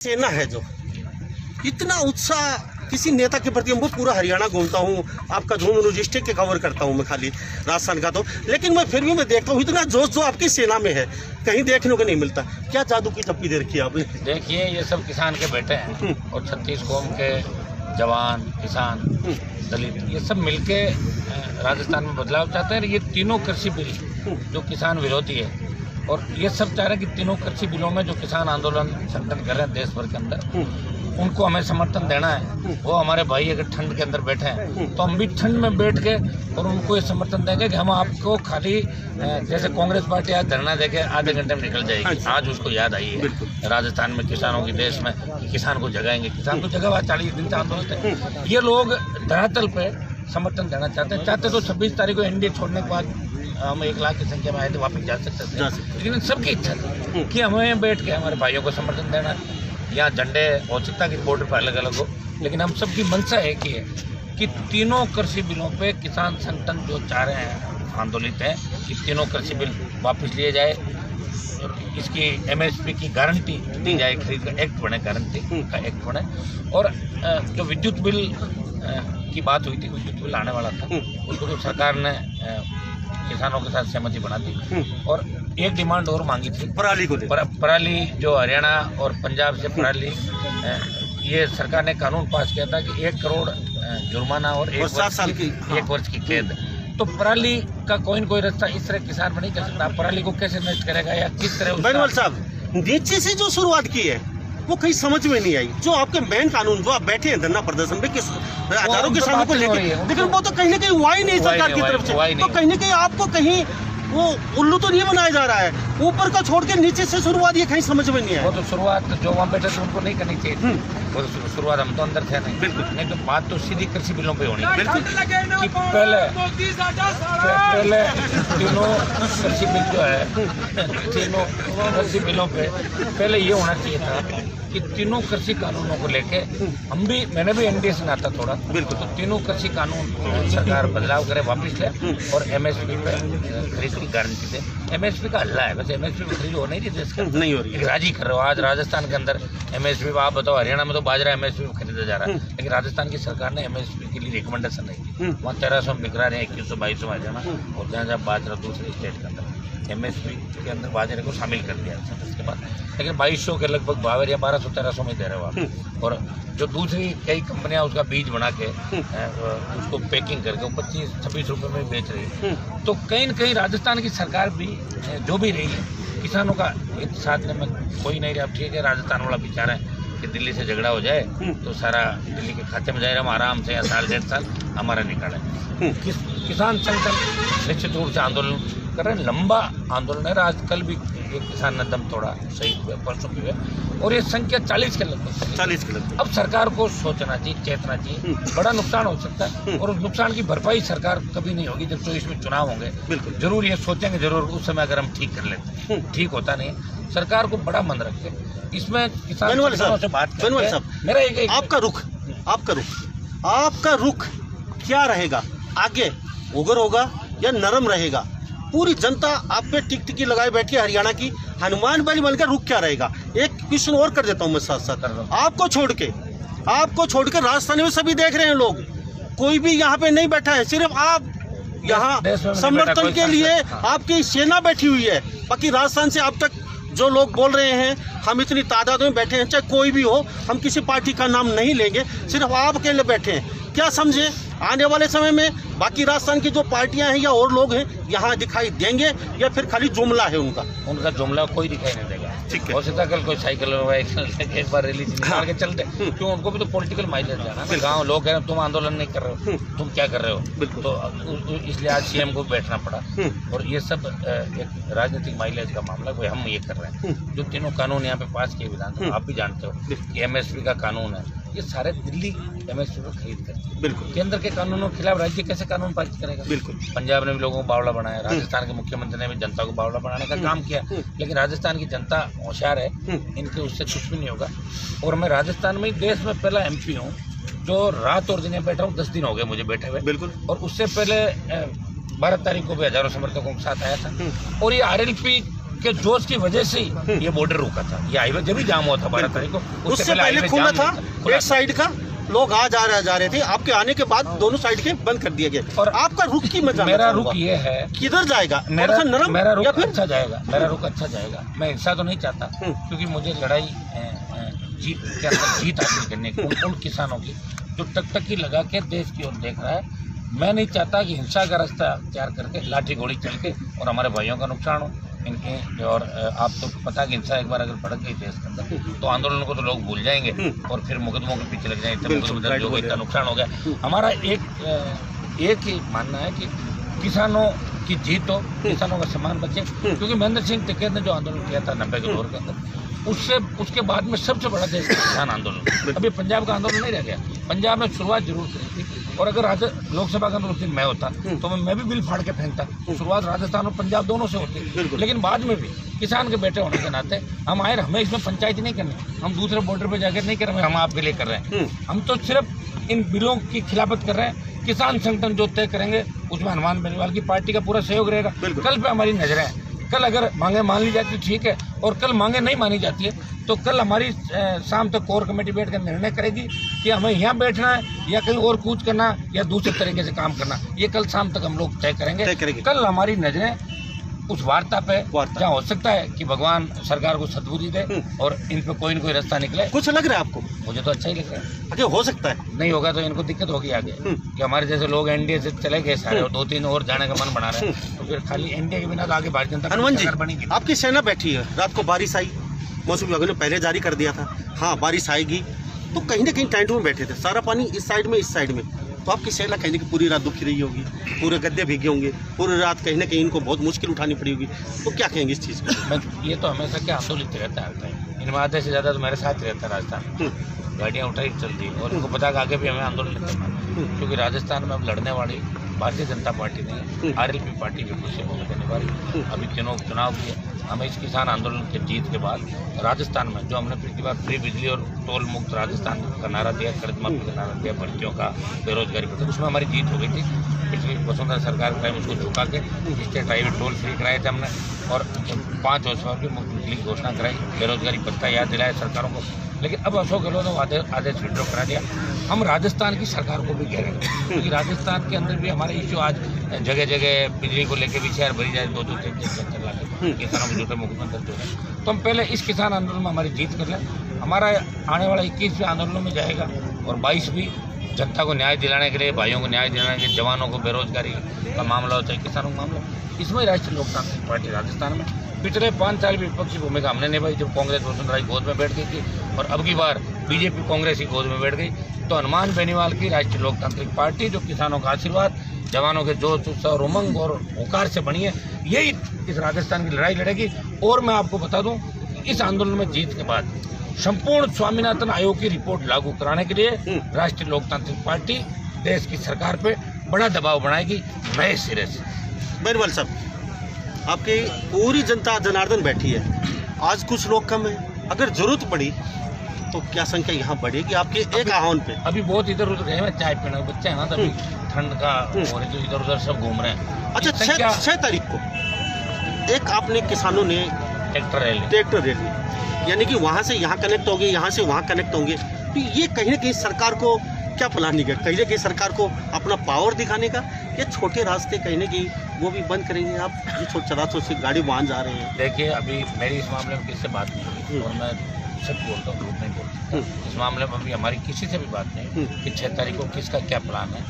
सेना है जो इतना उत्साह किसी नेता के प्रति, मैं पूरा हरियाणा घूमता हूँ, आपका झुंझुनू डिस्ट्रिक्ट के कवर करता हूँ मैं, खाली राजस्थान का तो, लेकिन मैं फिर भी मैं देखता हूँ इतना जोश जो आपकी सेना में है कहीं देखने को नहीं मिलता। क्या जादू की टप्पी दे रखी है आपने? देखिए, ये सब किसान के बेटे हैं और 36 कौम के जवान, किसान, दलित, ये सब मिलके राजस्थान में बदलाव चाहते हैं। ये तीनों कृषि बिल जो किसान विरोधी है, और ये सब चाह रहे हैं कि तीनों कृषि बिलों में जो किसान आंदोलन संगठन कर रहे हैं देश भर के अंदर, उनको हमें समर्थन देना है। वो हमारे भाई अगर ठंड के अंदर बैठे हैं तो हम भी ठंड में बैठ के और उनको ये समर्थन देंगे कि हम आपको खाली जैसे कांग्रेस पार्टी आज धरना देके आधे घंटे में निकल जाएगी, आज उसको याद आई है राजस्थान में किसानों की देश में कि किसान को जगाएंगे। किसान को जगह 40 दिन से आंदोलन थे। ये लोग धरातल पे समर्थन देना चाहते तो 26 तारीख को एनडीए छोड़ने के बाद हम 1 लाख की संख्या में आए थे, वापस जा सकते थे, लेकिन सबकी इच्छा थी कि हमें बैठ के हमारे भाइयों को समर्थन देना है। यहाँ झंडे हो सकता है कि बॉर्डर पर अलग अलग हो, लेकिन हम सबकी मंशा एक ही है कि तीनों कृषि बिलों पे किसान संगठन जो चाह रहे हैं, आंदोलित हैं कि तीनों कृषि बिल वापस लिए जाए, इसकी MSP की गारंटी दी जाए, खरीद का एक्ट बने, गारंटी का एक्ट बने, और जो विद्युत बिल की बात हुई थी, विद्युत बिल आने वाला था, उसको तो सरकार ने किसानों के साथ सहमति बना दी और एक डिमांड और मांगी थी पराली को, पराली जो हरियाणा और पंजाब से पराली, ये सरकार ने कानून पास किया था कि 1 करोड़ जुर्माना और 1 वर्ष की कैद। तो पराली का कोई न कोई रास्ता इस तरह किसान नहीं कर सकता। पराली को कैसे नष्ट करेगा या किस तरह? बेनवाल साहब, नीचे से जो शुरुआत की है वो कहीं समझ में नहीं आई। जो आपके मेन कानून जो आप बैठे हैं धरना प्रदर्शन में हजारों किसानों को लेकर, लेकिन वो तो कहीं ना कहीं हुआ ही नहीं सरकार की तरफ से। तो कहीं ना कहीं आपको कहीं वो उल्लू तो नहीं बनाया जा रहा है, ऊपर का छोड़ के नीचे से शुरुआत ये कहीं समझ में नहीं आया। वो तो शुरुआत जो वहाँ बैठे थे उनको नहीं करनी चाहिए, वो तो शुरुआत हम तो अंदर थे नहीं। बिल्कुल नहीं, तो बात तो सीधी कृषि बिलों पे होनी है। बिल्कुल कि पहले तीनों कृषि बिल जो है, तीनों कृषि बिलों पे पहले ये होना चाहिए था कि तीनों कृषि कानूनों को लेके हम भी, मैंने भी एनडीए से नाता थोड़ा, बिल्कुल, तो तीनों कृषि कानून सरकार बदलाव करे, वापस ले और MSP पे खरीद की गारंटी दे। MSP का हल्ला है, वैसे MSP पे खरीद हो नहीं रही देश का, नहीं हो रही, राजी कर रहे हो। आज राजस्थान के अंदर MSP, आप बताओ हरियाणा में तो बाजरा MSP में खरीदा जा रहा है, लेकिन राजस्थान की सरकार ने MSP के लिए रिकमेंडेशन नहीं दी। वहाँ 1300 में बिक रहा है, 2100-2200 में जाना, और जहाँ जहाँ बाजरा दूसरे स्टेट के अंदर MSP के अंदर बाजरे को शामिल कर दिया उसके बाद, लेकिन 2200 के लगभग भाव या 1200-1300 में दे रहे हो आप। और जो दूसरी कई कंपनियां उसका बीज बना के उसको पैकिंग करके 25-26 रुपये में बेच रही है। तो कहीं न कहीं राजस्थान की सरकार भी जो भी रही है, किसानों का एक साथ में कोई नहीं रहा। ठीक है, राजस्थान वाला विचार है कि दिल्ली से झगड़ा हो जाए तो सारा दिल्ली के खाते में जाए, हम आराम से या साल 1.5 साल हमारा निकालें। किसान संगठन निश्चित रूप से आंदोलन कर रहे हैं, लंबा आंदोलन है। आज कल भी एक किसान ने दम तोड़ा, शहीद हुए, परसों भी हुए, और ये संख्या 40 के लगभग 40 के लगभग। अब सरकार को सोचना चाहिए, चेतना चाहिए, बड़ा नुकसान हो सकता है और उस नुकसान की भरपाई सरकार कभी नहीं होगी जब 24 में चुनाव होंगे। बिल्कुल जरूर ये सोचेंगे, जरूर उस समय अगर हम ठीक कर लेते हैं, ठीक होता नहीं। सरकार को बड़ा मन रखे इसमें, किसानों से बात करें। मेरा एक आपका रुख क्या रहेगा? आगे उग्र होगा या नरम रहेगा? पूरी जनता आप पे टिकटिकी लगाए बैठी है हरियाणा की, हनुमान बाली बनकर रुख क्या रहेगा? एक क्वेश्चन और कर देता हूँ मैं साथ साथ, आपको छोड़ के राजस्थान में सभी देख रहे हैं लोग, कोई भी यहाँ पे नहीं बैठा है, सिर्फ आप यहाँ समर्थन के लिए आपकी सेना बैठी हुई है। बाकी राजस्थान से अब तक जो लोग बोल रहे हैं हम इतनी तादाद में बैठे हैं, चाहे कोई भी हो, हम किसी पार्टी का नाम नहीं लेंगे, सिर्फ आप अकेले बैठे हैं। क्या समझे आने वाले समय में बाकी राजस्थान की जो पार्टियां हैं या और लोग हैं यहाँ दिखाई देंगे या फिर खाली जुमला है उनका जुमला कोई दिखाई नहीं देगा? ठीक है, हो सकता है कल कोई साइकिल एक बार रैली निकाल के चलते, क्यों? उनको भी तो पॉलिटिकल माइलेज जाना। गाँव लोग कह रहे तुम आंदोलन नहीं कर रहे हो, तुम क्या कर रहे हो? बिल्कुल, तो इसलिए आज CM को बैठना पड़ा। और ये सब एक राजनीतिक माइलेज का मामला, कोई हम ये कर रहे हैं। जो तीनों कानून यहाँ पे पास किए विधानसभा, आप भी जानते हो कि MSP का कानून है, ये सारे दिल्ली MSP को खरीद करती है। बिल्कुल, केंद्र के कानूनों के खिलाफ राज्य कैसे कानून पारित करेगा? बिल्कुल, पंजाब ने भी लोगों को बावला बनाया, राजस्थान के मुख्यमंत्री ने भी जनता को बावला बनाने का काम किया, लेकिन राजस्थान की जनता होशियार है, इनके उससे कुछ भी नहीं होगा। और मैं राजस्थान में देश में पहला MP हूँ जो रात और दिन बैठा हूँ, 10 दिन हो गए मुझे बैठे हुए। बिल्कुल, और उससे पहले 12 तारीख को भी हजारों समर्थकों के साथ आया था। और ये RLP के जोश की वजह से ही ये बॉर्डर रुका था। ये हाईवे जब भी जाम हुआ था 12 तारीख को, उससे पहले खुला था एक साइड का, लोग जा रहे थे। आपके आने के बाद दोनों साइड के बंद कर दिए गए। और आपका रुख की मजा, मेरा रुख ये है किधर जाएगा, मेरा रुख अच्छा जाएगा, मेरा रुख अच्छा जाएगा। मैं हिंसा तो नहीं चाहता, क्योंकि मुझे लड़ाई जीत हासिल करने की उन किसानों की जो टकटकी लगा के देश की ओर देख रहा है। मैं नहीं चाहता कि हिंसा का रास्ता तैयार करके लाठी गोली चल के और हमारे भाइयों का नुकसान हो इनके। और आप तो पता कि हिंसा एक बार अगर भड़क गई देश के अंदर तो आंदोलन को तो लोग भूल जाएंगे और फिर मुकदमों के पीछे लग जाएंगे, मुकदमे दर्ज हो गए, इतना नुकसान हो गया। हमारा एक ही मानना है कि किसानों की जीत हो, किसानों का सम्मान बचे। क्योंकि महेंद्र सिंह टिकैत ने जो आंदोलन किया था 90 के दौर के अंदर, उसके बाद में सबसे बड़ा देश का किसान आंदोलन। अभी पंजाब का आंदोलन नहीं रह गया। पंजाब में शुरुआत जरूर करी थी, और अगर लोकसभा का आंदोलन मैं होता तो मैं भी बिल फाड़ के फेंकता। शुरुआत राजस्थान और पंजाब दोनों से होती, लेकिन बाद में भी किसान के बेटे होने के नाते हम आए, हमें इसमें पंचायती नहीं करनी, हम दूसरे बॉर्डर पे जाकर नहीं कर रहे, हम आपके लिए कर रहे हैं। हम तो सिर्फ इन बिलों की खिलाफत कर रहे हैं। किसान संगठन जो तय करेंगे उसमें हनुमान बेनीवाल की पार्टी का पूरा सहयोग रहेगा। कल पे हमारी नजरें हैं। कल अगर मांगे मान ली जाती ठीक है, और कल मांगे नहीं मानी जाती है तो कल हमारी शाम तक कोर कमेटी बैठ कर निर्णय करेगी कि हमें यहाँ बैठना है या कहीं और कूच करना या दूसरे तरीके से काम करना। ये कल शाम तक हम लोग तय करेंगे। कल हमारी नजरें उस वार्ता पे जहाँ हो सकता है कि भगवान सरकार को सद्बुद्धि दे और इन पे कोई न कोई रास्ता निकले। कुछ लग रहा है आपको? मुझे तो अच्छा ही लग रहा है। अच्छा, हो सकता है नहीं होगा तो इनको दिक्कत होगी आगे, कि हमारे जैसे लोग एनडीए से चले गए सारे और 2-3 और जाने का मन बना रहे हैं, तो फिर खाली एनडीए के बिना तो आगे भारतीय जनता हनुमान जी बनेगी। आपकी सेना बैठी है, रात को बारिश आई, मौसम विभाग ने पहले जारी कर दिया था हाँ बारिश आएगी, तो कहीं ना कहीं टेंट में बैठे थे, सारा पानी इस साइड में इस साइड में, तो आपकी सेना कहीं ना कहीं पूरी रात दुखी रही होगी, पूरे गद्दे भीगे होंगे, पूरी रात कहीं ना कहीं इनको बहुत मुश्किल उठानी पड़ी होगी, तो क्या कहेंगे इस चीज़ को? ये तो हमेशा क्या आंदोलित रहता है, इनमें आधे से ज़्यादा तो मेरे साथ रहता है राजस्थान, गाड़ियाँ उठाई चलती है और इनको पता आगे भी हमें आंदोलन करना है, क्योंकि राजस्थान में अब लड़ने वाली भारतीय जनता पार्टी नहीं, आरएलपी पार्टी की खुशी भूमिका निभा रही। अभी चुनाव किए, हमें इस किसान आंदोलन के जीत के बाद राजस्थान में जो हमने पिछली बार फ्री बिजली और टोल मुक्त राजस्थान का नारा दिया, कर्ज माफी का नारा दिया, भर्तियों का, बेरोजगारी पर, उसमें हमारी जीत हो गई थी। पिछली वसुंधरा सरकार के टाइम उसको झुका के स्टेट हाईवे टोल फ्री कराए थे हमने, और 5 वर्ष की मुफ्त बिजली की घोषणा कराई, बेरोजगारी भत्ता याद दिलाया सरकारों को। लेकिन अब अशोक गहलोत ने आदेश विड्रॉ करा दिया। हम राजस्थान की सरकार को भी घेरेंगे, क्योंकि राजस्थान के अंदर भी हमारे इश्यू आज जगह जगह बिजली को लेकर भी शहर भरी जाए 2-2 3-3 चल रहा, किसानों में जुटे मुख्यमंत्री जो है। तो हम पहले इस किसान आंदोलन में हमारी जीत कर लें, हमारा आने वाला 21वें आंदोलनों में जाएगा और 22 भी जनता को न्याय दिलाने के लिए, भाइयों को न्याय दिलाने के लिए, जवानों को बेरोजगारी का मामला हो चाहे किसानों का मामला, इसमें राष्ट्रीय लोकतांत्रिक पार्टी राजस्थान में पिछले 5 साल विपक्षी भूमिका हमने निभाई, जब कांग्रेस वसुंधरा की गोद में बैठ गई थी और अब की बार बीजेपी कांग्रेस की गोद में बैठ गई, तो हनुमान बेनीवाल की राष्ट्रीय लोकतांत्रिक पार्टी जो किसानों का आशीर्वाद, जवानों के जोश उत्साह और उमंग और हुंकार से बनी है, यही इस राजस्थान की लड़ाई लड़ेगी। और मैं आपको बता दूं, इस आंदोलन में जीत के बाद संपूर्ण स्वामीनाथन आयोग की रिपोर्ट लागू कराने के लिए राष्ट्रीय लोकतांत्रिक पार्टी देश की सरकार पे बड़ा दबाव बनाएगी नए सिरे से। बेनीवाल साहब, आपकी पूरी जनता जनार्दन बैठी है, आज कुछ लोग कम है, अगर जरूरत पड़ी तो क्या संख्या यहाँ बढ़ेगी आपके एक आह्वान पे? अभी बहुत इधर उधर गए, चाय पीने बच्चे हैं ना, तभी ठंड का हो रही, तो इधर उधर सब घूम रहे हैं। अच्छा, 6 तारीख को एक आपने किसानों ने ट्रैक्टर रैली, यानी कि वहाँ से यहाँ कनेक्ट होंगे, यहाँ से वहाँ कनेक्ट होंगे, तो ये कहीं ना कहीं सरकार को क्या प्लानिंग है? कहीं ना कहीं सरकार को अपना पावर दिखाने का, या छोटे रास्ते कहीं ना कहीं वो भी बंद करेंगे? आप ये छोटे रास्तों से गाड़ी वाहन जा रहे हैं। देखिए, अभी मेरी इस मामले में किससे बात नहीं हुई और मैं सच बोलता हूँ, झूठ नहीं बोलता। इस मामले में अभी हमारी किसी से भी बात नहीं कि 6 तारीख को किसका क्या प्लान है।